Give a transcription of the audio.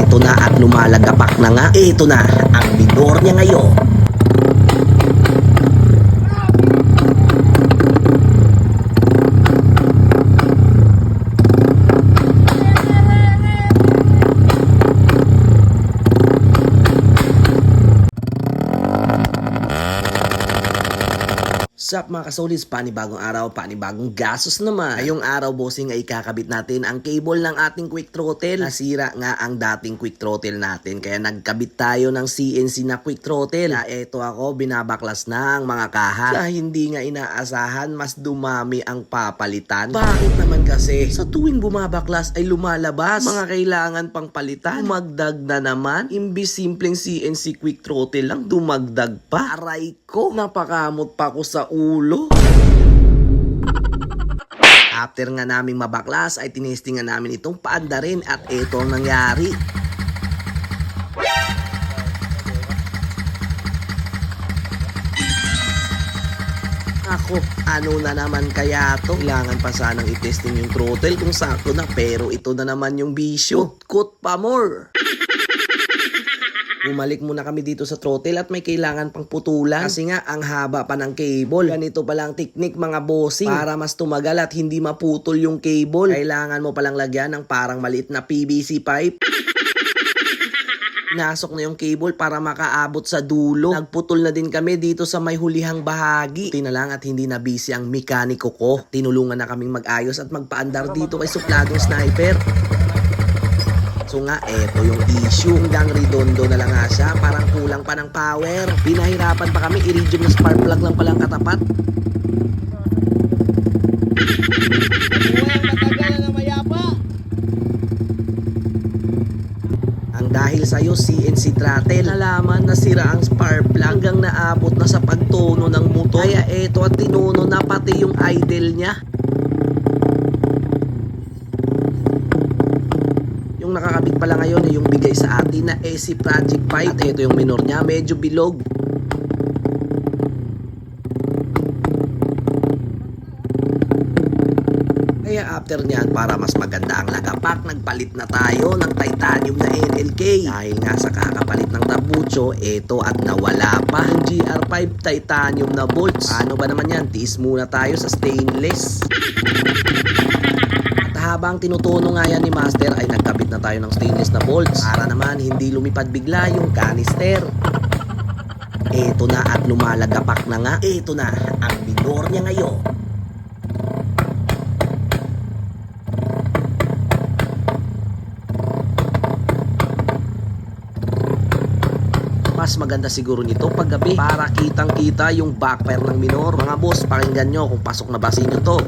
Eto na at lumalagapak na nga. Eto na ang minor niya ngayon. Sup mga kasolis, panibagong araw, panibagong gasos naman. Ngayong araw bossing ay kakabit natin ang cable ng ating quick throttle. Nasira nga ang dating quick throttle natin, kaya nagkabit tayo ng CNC na quick throttle. Kaya eto ako, binabaklas na ang mga kaha. Sa hindi nga inaasahan, mas dumami ang papalitan. Bakit naman kasi? Sa tuwing bumabaklas ay lumalabas mga kailangan pang palitan. Dumagdag na naman. Imbis simpleng CNC quick throttle lang, dumagdag pa. Aray ko, napakamot pa ko sa ulo. After nga naming mabaklas ay tinesting nga namin itong paanda rin at ito ang nangyari. Ako, ano na naman kaya to? Kailangan pa sanang itesting yung throttle kung sakto na, pero ito na naman yung bisyo. Kut pa more. Bumalik muna kami dito sa throttle at may kailangan pang putulan kasi nga ang haba pa ng cable. Ganito palang technique mga bossing. Para mas tumagal at hindi maputol yung cable, kailangan mo palang lagyan ng parang maliit na PVC pipe. Nasok na yung cable para makaabot sa dulo. Nagputol na din kami dito sa may hulihang bahagi. Buti na lang at hindi na busy ang mekaniko ko. Tinulungan na kaming mag-ayos at magpaandar dito kay supladong sniper. So nga, eto yung issue. Hanggang redondo na lang nga siya. Parang kulang pa ng power. Pinahirapan pa kami. Iridium na spark plug lang palang katapat. Ang dahil sa'yo, CNC throttle, nalaman na sira ang spark plug hanggang naabot na sa pagtono ng motor. Kaya eto at tinuno na pati yung idle niya. Yung nakakabit pala ngayon ay yung bigay sa atin na AC Project 5. At ito yung minor niya, medyo bilog. Kaya after niyan, para mas maganda ang lagapak, nagpalit na tayo ng titanium na NLK. Dahil nga sa kakapalit ng tabucho, eto at nawala pa ang GR5 titanium na bolts. Ano ba naman yan? Tiis muna tayo sa stainless. Habang tinutuno nga yan ni Master ay nagkabit na tayo ng stainless na bolts para naman hindi lumipad bigla yung canister. Eto na at lumalagapak na nga. Eto na ang minor niya ngayon. Mas maganda siguro nito pag gabi para kitang kita yung backfire ng minor. Mga boss, pakinggan nyo kung pasok na ba sa inyo to.